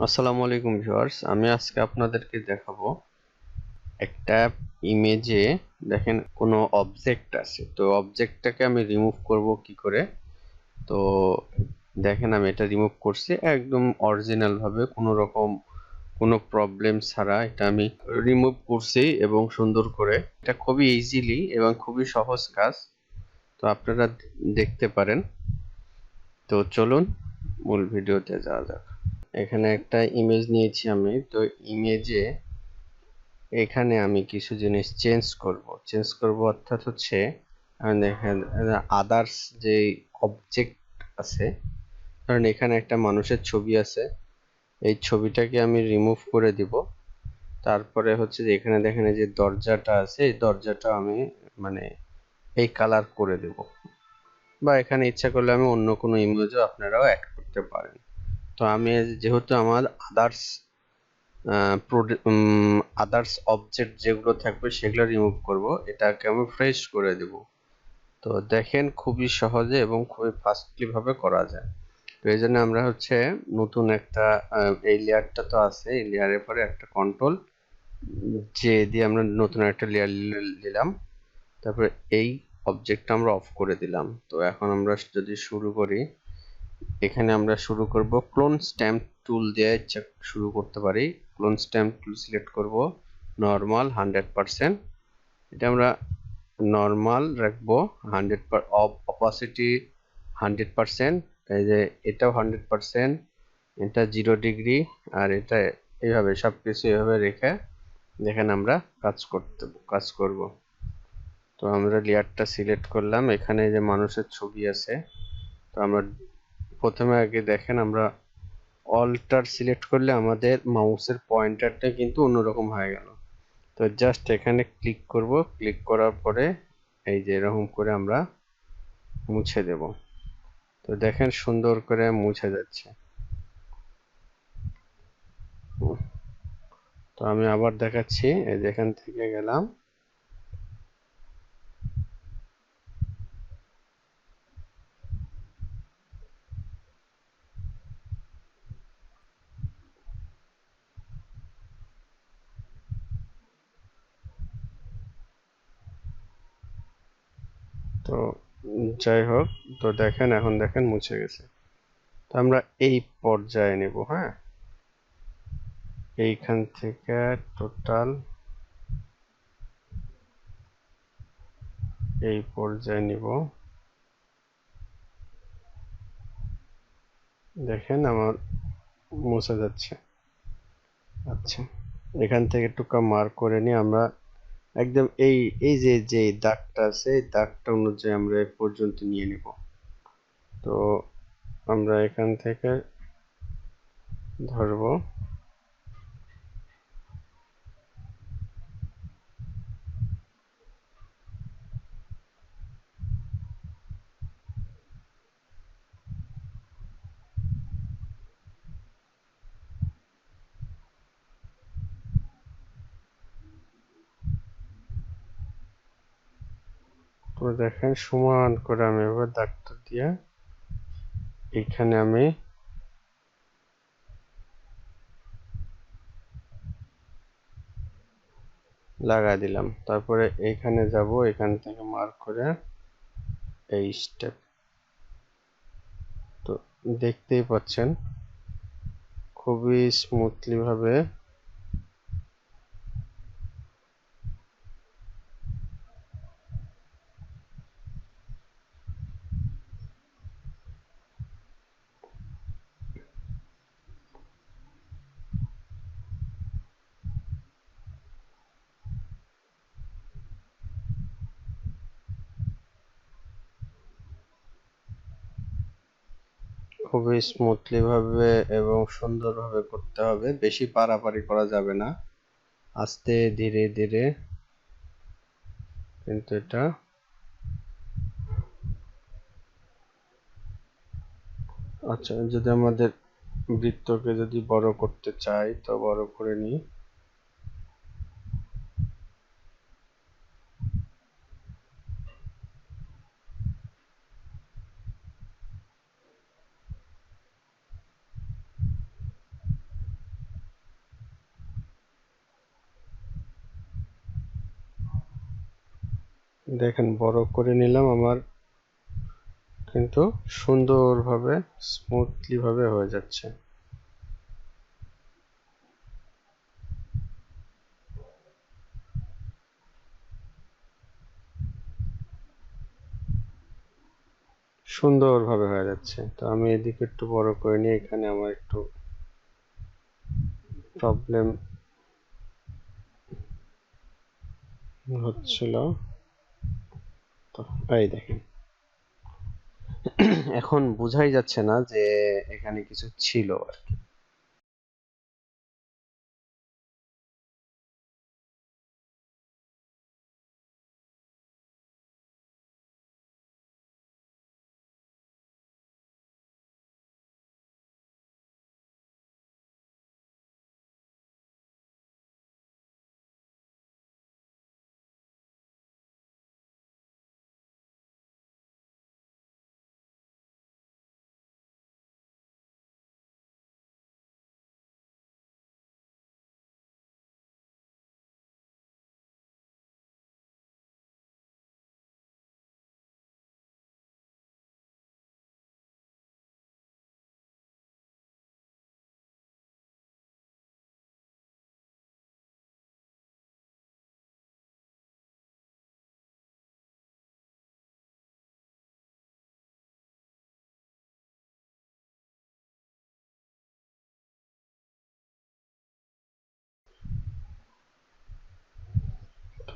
আসসালামু আলাইকুম ভিউয়ার্স, আমি আজকে আপনাদেরকে দেখাবো একটা ইমেজে। দেখেন কোনো অবজেক্ট আছে, তো অবজেক্টটাকে আমি রিমুভ করব কি করে। তো দেখেন আমি এটা রিমুভ করছি একদম অরিজিনাল ভাবে, কোনো রকম কোনো প্রবলেম ছাড়া এটা আমি রিমুভ করছি এবং সুন্দর করে। এটা খুবই ইজিলি এবং খুবই সহজ কাজ, তো আপনারা দেখতে পারেন। তো চলুন মূল ভিডিওতে যাওয়া যাক। এখানে একটা ইমেজ নিয়েছি আমি, তো ইমেজে এখানে আমি কিছু জিনিস চেঞ্জ করব অর্থাৎ হচ্ছে আমি দেখেন আদার্স যে অবজেক্ট আছে, কারণ এখানে একটা মানুষের ছবি আছে, এই ছবিটাকে আমি রিমুভ করে দিব। তারপরে হচ্ছে যে এখানে দেখেন এই যে দরজাটা আছে, এই দরজাটা আমি মানে এই কালার করে দেব, বা এখানে ইচ্ছা করলে আমি অন্য কোনো ইমেজও আপনারাও অ্যাড করতে পারেন। তো আমি যেহেতু আমার আদার্স অবজেক্ট যেগুলো থাকবে সেগুলো রিমুভ করব, এটাকে আমি ফ্রেশ করে দেব। তো দেখেন খুবই সহজে এবং খুবই ফাস্টলি ভাবে করা যায়। তো এই জন্য আমরা হচ্ছে নতুন একটা এই লেয়ারটা তো আছে, এই লেয়ারের পরে একটা কন্ট্রোল যে দিয়ে আমরা নতুন একটা লেয়ার নিলাম। তারপরে এই অবজেক্টটা আমরা অফ করে দিলাম। তো এখন আমরা যদি শুরু করি, এখানে আমরা শুরু করব ক্লোন স্ট্যাম্প টুল দিয়ে শুরু করতে পারি। ক্লোন স্ট্যাম্প টুল সিলেক্ট করব, নরমাল 100%, এটা আমরা নরমাল রাখবো। 100 অপাসিটি 100%, এই যে এটাও 100%, এটা 0 ডিগ্রি, আর এটা এইভাবে সবকিছু এইভাবে রেখে দেখেন আমরা কাজ করব। তো আমরা লেয়ারটা সিলেক্ট করলাম, এখানে যে মানুষের ছবি আছে। তো আমরা প্রথমে আগে দেখেন আমরা অল্টার সিলেক্ট করলে আমাদের মাউসের পয়েন্টারটা কিন্তু অন্যরকম হয়ে গেল। তো জাস্ট এখানে ক্লিক করব, ক্লিক করার পরে এই যে এরকম করে আমরা মুছে দেব। তো দেখেন সুন্দর করে মুছে যাচ্ছে। তো আমি আবার দেখাচ্ছি, এই যে এখান থেকে গেলাম, তো যাই হোক, তো দেখেন এখন দেখেন মুছে গেছে। তো আমরা এই পর্যায়ে নেব, হ্যাঁ, এইখান থেকে টোটাল এই পর্যায়ে নিব। দেখেন আমার মুছে যাচ্ছে। আচ্ছা, এখান থেকে টুকা মার্ক করে নিয়ে আমরা একদম এই এই যে যে দাগটা আছে, এই দাগটা অনুযায়ী আমরা এ পর্যন্ত নিয়ে নিব। তো আমরা এখান থেকে ধরবো, তো দেখেন সমান করে আমি এবার দাগটা দিয়ে এখানে আমি লাগাই দিলাম। তারপরে এখানে যাব, এখান থেকে মার্ক করে এই স্টেপ। তো দেখতেই পাচ্ছেন খুবই স্মুথলি ভাবে খুবই স্মুথলি ভাবে এবং সুন্দরভাবে করতে হবে, বেশি পারাপারি করা যাবে না, আস্তে ধীরে ধীরে। কিন্তু এটা আচ্ছা, যদি আমাদের বৃত্তকে যদি বড় করতে চাই তো বড় করে নিই। দেখেন বড় করে নিলাম, আমার কিন্তু সুন্দরভাবে স্মুথলি ভাবে হয়ে যাচ্ছে। সুন্দরভাবে হয়ে যাচ্ছে। তো আমি এদিকে একটু বড় করে নিয়ে, এখানে আমার একটু প্রবলেম হচ্ছিল। তো এই দেখেন, এখন বোঝাই যাচ্ছে না যে এখানে কিছু ছিল আর কি।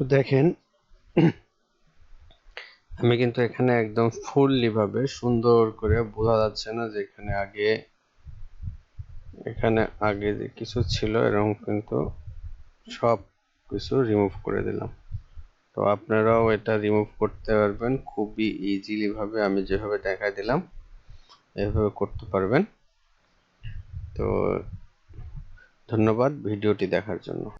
তো দেখেন, আমি কিন্তু এখানে একদম ফুললি ভাবে সুন্দর করে বোঝা যাচ্ছে না যে এখানে আগে যে কিছু ছিল এরকম, কিন্তু সব কিছু রিমুভ করে দিলাম। তো আপনারাও এটা রিমুভ করতে পারবেন খুবই ইজিলি ভাবে, আমি যেভাবে দেখাই দিলাম এভাবে করতে পারবেন। তো ধন্যবাদ ভিডিওটি দেখার জন্য।